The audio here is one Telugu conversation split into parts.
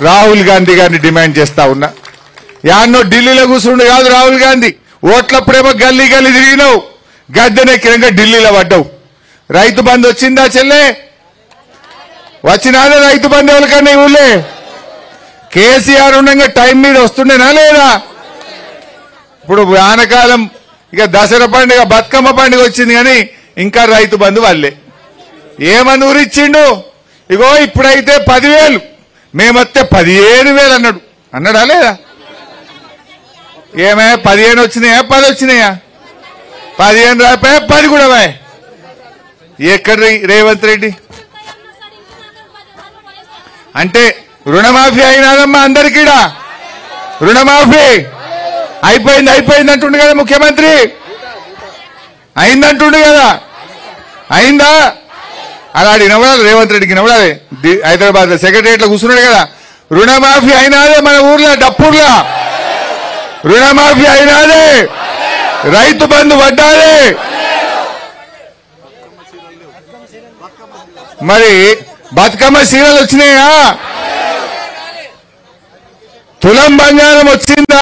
రాహుల్ గాంధీ గారిని డిమాండ్ చేస్తా ఉన్నా. యాన్నో ఢిల్లీలో కూర్చుండు కాదు రాహుల్ గాంధీ, ఓట్లప్పుడేమో గల్లీ గల్లీ తిరిగినావు, గద్దెనెక్కినాక ఢిల్లీలో పడ్డావు. రైతు బంధు వచ్చిందా చెల్లె? వచ్చినాదా రైతు బంధు ఎవరికన్నా ఊళ్ళే? కేసీఆర్ ఉండగా టైం మీద వస్తుండేనా లేదా? ఇప్పుడు ఆనకాలం ఇక దసరా పండుగ బతుకమ్మ పండుగ వచ్చింది కానీ ఇంకా రైతు బంధు వాళ్ళే. ఏమని ఊరిచ్చిండు? ఇగో ఇప్పుడైతే 10,000, మేమొస్తే 15,000 అన్నాడా లేదా? ఏమే 15 వచ్చినాయా 10 వచ్చినాయా? 15 రాపాయ 10 కూడా వాయ్. ఎక్కడ రేవంత్ రెడ్డి అంటే రుణమాఫీ అయినాదమ్మా అందరికీడా? రుణమాఫీ అయిపోయింది అంటుండు కదా ముఖ్యమంత్రి, అయిందంటుండు కదా, అయిందా? అలా వినవడాలి రేవంత్ రెడ్డికి, వినవడాలి. హైదరాబాద్ లో సెక్రటరియట్ లో కూర్చున్నాడు కదా, రుణమాఫీ అయినాదే మన ఊర్లో డప్పూర్లా, రుణమాఫీ అయినాదే, రైతు బంధు పడ్డాదే. మరి బతుకమ్మ సీరలు వచ్చినాయా? తులం బంగారం వచ్చిందా?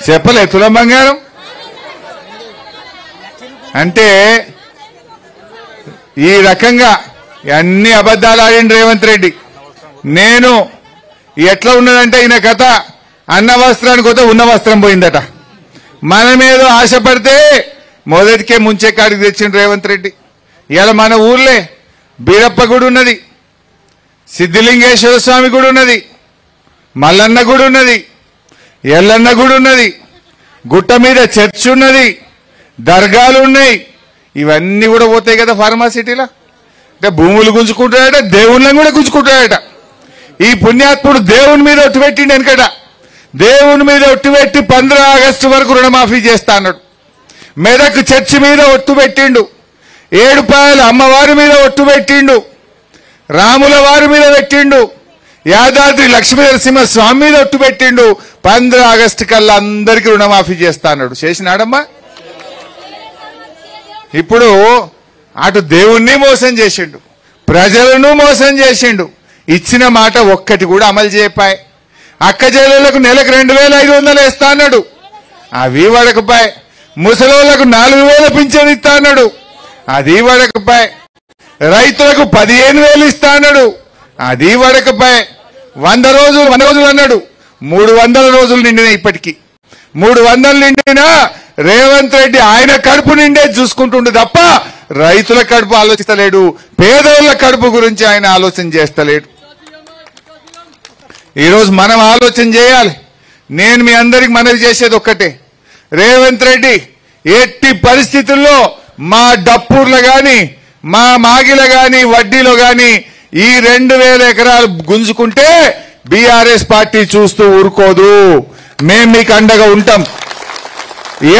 చెప్పలే తులం బంగారం అంటే. ఈ రకంగా అన్ని అబద్ధాలు ఆడిండు రేవంత్ రెడ్డి. నేను ఎట్లా ఉన్నదంటే ఈయన కథ, అన్న వస్త్రానికి పోతే ఉన్న వస్త్రం పోయిందట. మనమేదో ఆశపడితే మొదటికే ముంచే కాడికి తెచ్చిండు రేవంత్ రెడ్డి. ఇలా మన ఊర్లే బీరప్ప గుడి ఉన్నది, సిద్ధిలింగేశ్వర స్వామి గుడి ఉన్నది, మల్లన్న గుడి ఉన్నది, ఎల్లన్న గుడి ఉన్నది, గుట్ట మీద చర్చ్ ఉన్నది, దర్గాలు ఉన్నాయి. ఇవన్నీ కూడా పోతాయి కదా ఫార్మాసిటీలో. అంటే భూములు గుంజుకుంటాడట, దేవుళ్ళని కూడా గుంజుకుంటాడట. ఈ పుణ్యాత్ముడు దేవుని మీద ఒట్టు పెట్టిండు వెనకట. దేవుని మీద ఒట్టు పెట్టి 15 ఆగస్టు వరకు రుణమాఫీ చేస్తా అన్నాడు. మెదక్ చర్చి మీద ఒట్టు పెట్టిండు, ఏడుపాయల అమ్మవారి మీద ఒట్టు పెట్టిండు, రాముల వారి మీద పెట్టిండు, యాదాద్రి లక్ష్మీ నరసింహ స్వామి మీద ఒట్టు పెట్టిండు. 15 ఆగస్టు కల్లా అందరికీ రుణమాఫీ చేస్తా అన్నాడు. చేసినాడమ్మా? ఇప్పుడు అటు దేవుణ్ణి మోసం చేసిండు, ప్రజలను మోసం చేసిండు. ఇచ్చిన మాట ఒక్కటి కూడా అమలు చేయపాయ్. అక్క చెల్లెళ్లకు నెలకు 2,500 వేస్తా అన్నాడు, అవి వడకపాయ్. ముసలోళ్లకు 4,000 పింఛన్ ఇస్తా అన్నాడు, అది వడకపాయ్. రైతులకు 15,000 ఇస్తా అన్నాడు, అది వడకపాయ్. 100 రోజులు అన్నాడు, 300 రోజులు నిండినా. ఇప్పటికీ 300 నిండినా రేవంత్ రెడ్డి ఆయన కడుపు నిండే చూసుకుంటుండే తప్ప రైతుల కడుపు ఆలోచిస్తలేడు, పేదోళ్ల కడుపు గురించి ఆయన ఆలోచన చేస్తలేడు. ఈరోజు మనం ఆలోచన చేయాలి. నేను మీ అందరికి మనవి చేసేది ఒక్కటే, రేవంత్ రెడ్డి ఎట్టి పరిస్థితుల్లో మా డప్పూర్లో గాని, మా మాగిల గాని, వడ్డీలో గాని ఈ 2,000 ఎకరాలు గుంజుకుంటే బీఆర్ఎస్ పార్టీ చూస్తూ ఊరుకోదు. మేం మీకు అండగా ఉంటాం.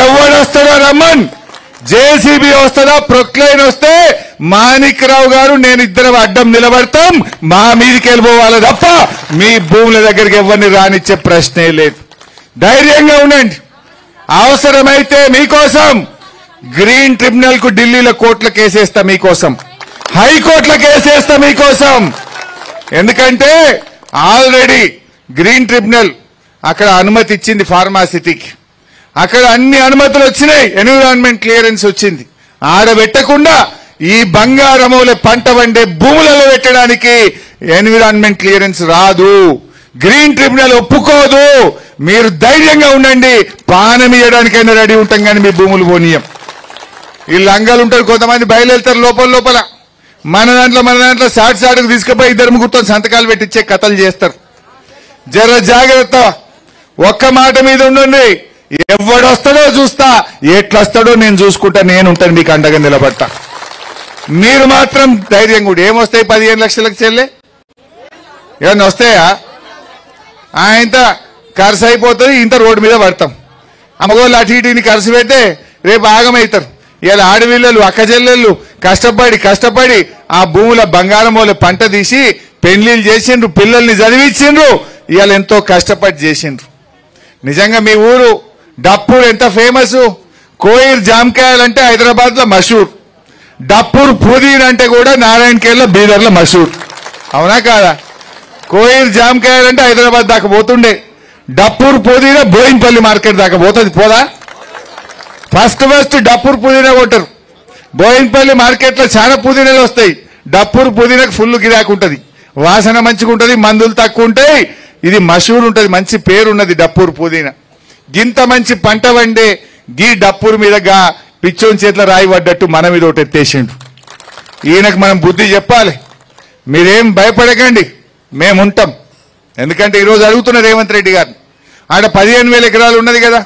ఎవడొస్తాడో రమ్మన్, జేసీబీ వస్తుందా, ప్రొక్లైన్ వస్తే మాణిక్రావు గారు నేను ఇద్దరం అడ్డం నిలబడతాం. మా మీదకి వెళ్ళిపోవాలి తప్ప మీ భూముల దగ్గరికి ఎవరిని రానిచ్చే ప్రశ్నే లేదు. ధైర్యంగా ఉండండి. అవసరమైతే మీకోసం గ్రీన్ ట్రిబ్యునల్ కు ఢిల్లీలో కోర్టుల కేసేస్తా మీకోసం, హైకోర్టుల కేసేస్తా మీకోసం. ఎందుకంటే ఆల్రెడీ గ్రీన్ ట్రిబ్యునల్ అక్కడ అనుమతి ఇచ్చింది ఫార్మాసిటీకి, అక్కడ అన్ని అనుమతులు వచ్చినాయి, ఎన్విరాన్మెంట్ క్లియరెన్స్ వచ్చింది. ఆడబెట్టకుండా ఈ బంగారముల పంట వండే భూములలో పెట్టడానికి ఎన్విరాన్మెంట్ క్లియరెన్స్ రాదు, గ్రీన్ ట్రిబ్యునల్ ఒప్పుకోదు. మీరు ధైర్యంగా ఉండండి, పానం ఇవ్వడానికైనా రెడీ ఉంటాం కానీ మీ భూములు పోనీయం. ఈ లంగాలు ఉంటారు, కొంతమంది బయలుదేరుతారు లోపల. మన దాంట్లో సాటుకు తీసుకుపోయి 2-3 సంతకాలు పెట్టించే కథలు చేస్తారు. జర జాగ్రత్త. ఒక్క మాట మీద ఉండండి. ఎవడొస్తాడో చూస్తా, ఎట్లొస్తాడో నేను చూసుకుంటా, నేనుంటాను మీకు అండగా నిలబడతా. మీరు మాత్రం ధైర్యం కూడా. ఏమొస్తాయి 15 లక్షలకు చెల్లె? ఏమన్నా వస్తాయా? ఇంత ఖర్చు అయిపోతుంది, ఇంత రోడ్డు మీద పడతాం. అమ్మగోళ్ళు అటు ఇటుని ఖర్చు పెడితే రేపు ఆగమవుతారు. ఇలా ఆడపిల్లలు అక్క చెల్లెళ్ళు కష్టపడి ఆ భూముల బంగారం వాళ్ళ పంట తీసి పెళ్లిళ్ళు చేసిండ్రు, పిల్లల్ని చదివించిండ్రు, ఇవాళ ఎంతో కష్టపడి చేసిండ్రు. నిజంగా మీ ఊరు డప్పూర్ ఎంత ఫేమస్. కోయిర్ జామకాయలంటే హైదరాబాద్ లో మషూర్, డప్పూర్ పుదీన్ అంటే కూడా నారాయణఖేడ్లో బీదర్లో మషూర్. అవునా కాదా? కోయిర్ జామకాయలంటే హైదరాబాద్ దాకా పోతుండే, డప్పూర్ పుదీనా బోయిన్పల్లి మార్కెట్ దాకా పోతుంది, పోదా? ఫస్ట్ డప్పూర్ పుదీనా కొట్టరు. బోయిన్పల్లి మార్కెట్లో చాలా పుదీనాలు వస్తాయి, డప్పూర్ పుదీనాకు ఫుల్ గిరాకు ఉంటుంది, వాసన మంచిగా ఉంటుంది, మందులు తక్కువ ఉంటాయి, ఇది మషూర్ ఉంటుంది, మంచి పేరున్నది డప్పూర్ పుదీనా. గింత మంచి పంట వండే గీ డప్పూర్ మీదగా పిచ్చోని చేతిలో రాయి పడ్డట్టు మన మీద ఒకటి ఎత్తేసిండు. ఈయనకు మనం బుద్ధి చెప్పాలి, మీరేం భయపడకండి, మేముంటాం. ఎందుకంటే ఈరోజు అడుగుతున్న రేవంత్ రెడ్డి గారు, ఆడ 15,000 ఎకరాలు ఉన్నది కదా,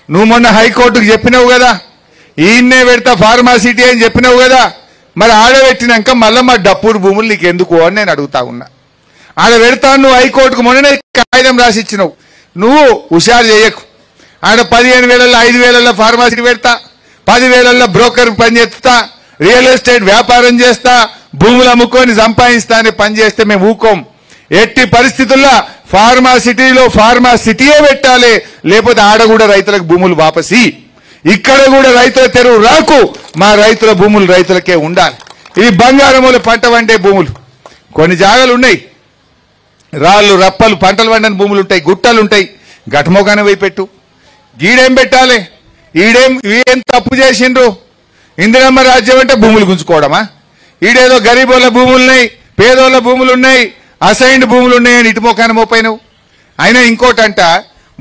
నువ్వు మొన్న హైకోర్టుకు చెప్పినావు కదా, ఈయన్నే పెడతా ఫార్మాసిటీ అని చెప్పినావు కదా, మరి ఆడబెట్టినాక మళ్ళీ మా డప్పూర్ భూములు నీకు ఎందుకు అని నేను అడుగుతా ఉన్నా. ఆడ పెడతాను, నువ్వు హైకోర్టుకు మొన్ననే కాగితం రాసి ఇచ్చినావు, నువ్వు హుషారు చేయకు. ఆడ 15,000 5,000 ఫార్మాసిటీ పెడతా, 10,000 బ్రోకర్ పని చేస్తా, రియల్ ఎస్టేట్ వ్యాపారం చేస్తా, భూములు అమ్ముకొని సంపాదిస్తా అనే పని చేస్తే మేము ఊకోం. ఎట్టి పరిస్థితుల్లో ఫార్మాసిటీలో ఫార్మాసిటీయే పెట్టాలి, లేకపోతే ఆడ కూడా రైతులకు భూములు వాపసి, ఇక్కడ కూడా రైతుల తెరువు రాకు, మా రైతుల భూములు రైతులకే ఉండాలి. ఇవి బంగారములు పంట వండే భూములు. కొన్ని జాగాలు ఉన్నాయి, రాళ్ళు రప్పలు పంటలు వండని భూములు ఉంటాయి, గుట్టలు ఉంటాయి, గటమోగానే పోయి పెట్టు. గీడేం పెట్టాలి, ఈడేం తప్పు చేసిండ్రు? ఇందిరమ్మ రాజ్యం అంటే భూములు గుంజుకోవడమా? ఈడేదో గరీబోళ్ళ భూములున్నాయి, పేదోళ్ళ భూములున్నాయి, అసైన్డ్ భూములు ఉన్నాయని ఇటు మోకాన మోపైనవు. అయినా ఇంకోటంట,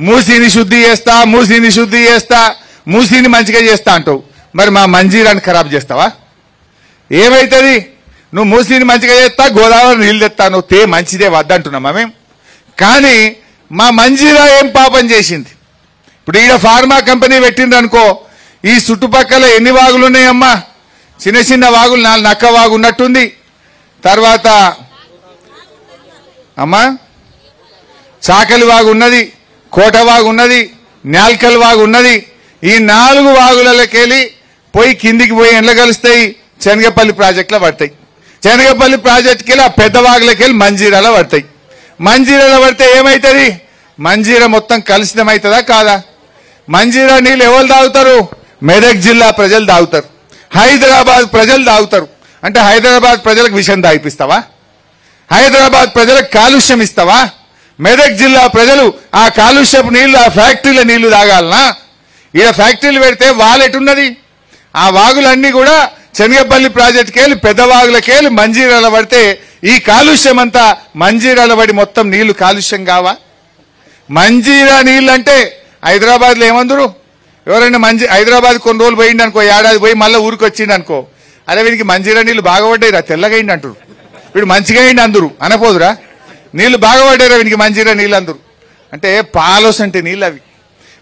మూసీని శుద్ధి చేస్తా, మూసీని శుద్ధి చేస్తా, మూసీని మంచిగా చేస్తా అంటావు. మరి మా మంజీరాన్ని ఖరాబ్ చేస్తావా? ఏమైతుంది? నువ్వు మూసీని మంచిగా చేస్తా, గోదావరి నీళ్ళు తెస్తాను, తే మంచిదే వద్దంటున్నామా మేము? కానీ మా మంజీరా ఏం పాపం చేసింది? ఇప్పుడు ఈడ ఫార్మా కంపెనీ పెట్టిండ్రు అనుకో, ఈ చుట్టుపక్కల ఎన్ని వాగులు ఉన్నాయమ్మా? చిన్న చిన్న వాగులు, 4 నక్క వాగు ఉన్నట్టుంది, తర్వాత అమ్మా చాకలి వాగు ఉన్నది, కోట వాగు ఉన్నది, నాల్కల్ వాగు ఉన్నది. ఈ 4 వాగులకెళ్ళి పోయి కిందికి పోయి ఎండ్ల కలుస్తాయి, శనగపల్లి ప్రాజెక్టులో పడతాయి. శనగపల్లి ప్రాజెక్టుకి వెళ్ళి ఆ పెద్ద వాగులకెళ్ళి మంజీరాలో పడతాయి. మంజీరాలో పడితే ఏమవుతుంది? మంజీరా మొత్తం కలుషితమవుతుందా కాదా? మంజీరా నీళ్ళు ఎవరు తాగుతారు? మెదక్ జిల్లా ప్రజలు తాగుతారు, హైదరాబాద్ ప్రజలు తాగుతారు. అంటే హైదరాబాద్ ప్రజలకు విషయం తాగిపిస్తావా? హైదరాబాద్ ప్రజలకు కాలుష్యం ఇస్తావా? మెదక్ జిల్లా ప్రజలు ఆ కాలుష్యపు నీళ్లు, ఆ ఫ్యాక్టరీల నీళ్లు తాగాలనా? ఈడ ఫ్యాక్టరీలు పెడితే వాలెటున్నది? ఆ వాగులన్నీ కూడా శనగపల్లి ప్రాజెక్టుకి వెళ్ళి పెద్ద వాగులకి వెళ్ళి మంజీరాల పడితే ఈ కాలుష్యం అంతా మంజీరాల పడి మొత్తం నీళ్లు కాలుష్యం కావా? మంజీరా నీళ్ళు అంటే హైదరాబాద్లో ఏమందరు? ఎవరైనా హైదరాబాద్ కొన్ని రోజులు పోయిండు అనుకో, ఏడాది పోయి మళ్ళీ ఊరికి వచ్చిండు అనుకో, అరే వీనికి మంజీరా నీళ్లు బాగా పడ్డాయిరా, తెల్లగా అయింది అంటారు. వీడు మంచిగా అయింది అందరు అనపోదురా, నీళ్లు బాగా పడ్డాయిరా వీనికి మంజీరా నీళ్ళు అందరు. అంటే పాలోస్ అంటే నీళ్ళు అవి,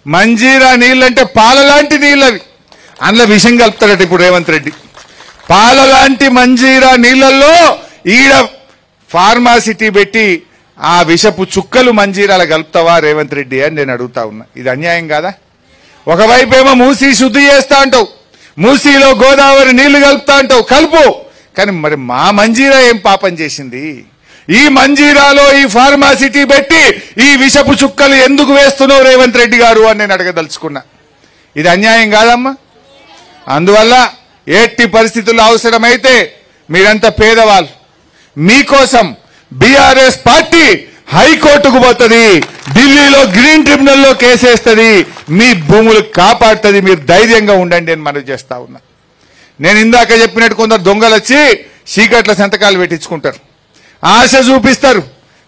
మంజీరా నీళ్ళు అంటే పాల లాంటి నీళ్ళు అవి. అందులో విషం కలుపుతాడట ఇప్పుడు రేవంత్ రెడ్డి. పాల లాంటి మంజీరా నీళ్లలో ఈడ ఫార్మాసిటీ పెట్టి ఆ విషపు చుక్కలు మంజీరాల కలుపుతావా రేవంత్ రెడ్డి అని నేను అడుగుతా ఉన్నా. ఇది అన్యాయం కాదా? ఒకవైపేమో మూసీ శుద్ధి చేస్తా అంటావు, మూసీలో గోదావరి నీళ్లు కలుపుతా అంటావు, కలుపు. కానీ మరి మా మంజీరా ఏం పాపం చేసింది? ఈ మంజీరాలో ఈ ఫార్మాసిటీ పెట్టి ఈ విషపు చుక్కలు ఎందుకు వేస్తున్నావు రేవంత్ రెడ్డి గారు అని నేను అడగదలుచుకున్నా. ఇది అన్యాయం కాదమ్మా? అందువల్ల ఎట్టి పరిస్థితుల్లో అవసరమైతే మీరంతా పేదవాళ్ళు, మీకోసం బీఆర్ఎస్ పార్టీ హైకోర్టుకు పోతుంది, ఢిల్లీలో గ్రీన్ ట్రిబ్యునల్లో కేసేస్తుంది, మీ భూములు కాపాడుతుంది. మీరు ధైర్యంగా ఉండండి అని మనవి చేస్తా ఉన్నా. నేను ఇందాక చెప్పినట్టు కొందరు దొంగలు వచ్చి చీకట్ల సంతకాలు పెట్టించుకుంటారు, ఆశ చూపిస్తారు.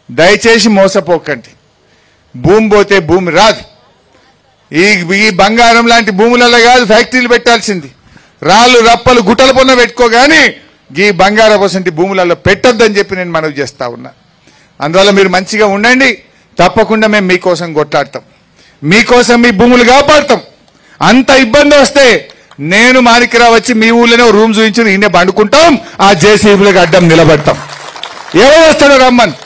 దయచేసి మోసపోకండి. భూమి పోతే భూమి రాదు. ఈ బంగారం లాంటి భూములలో కాదు ఫ్యాక్టరీలు పెట్టాల్సింది, రాళ్ళు రప్పలు గుట్టల పొన్న పెట్టుకోగాని ఈ బంగారం వసంటి భూములలో పెట్టొద్దని చెప్పి నేను మనవి చేస్తా ఉన్నా. అందువల్ల మీరు మంచిగా ఉండండి, తప్పకుండా మేము మీకోసం కొట్లాడతాం, మీకోసం మీ భూములు కాపాడతాం. అంత ఇబ్బంది వస్తే నేను మాణిక్యరావు వచ్చి మీ ఊళ్ళోనే రూమ్ చూపించి ఈయనే పండుకుంటాం, ఆ జేసీబీలకు అడ్డం నిలబడతాం. ఎవరు వస్తాడో రమ్మని.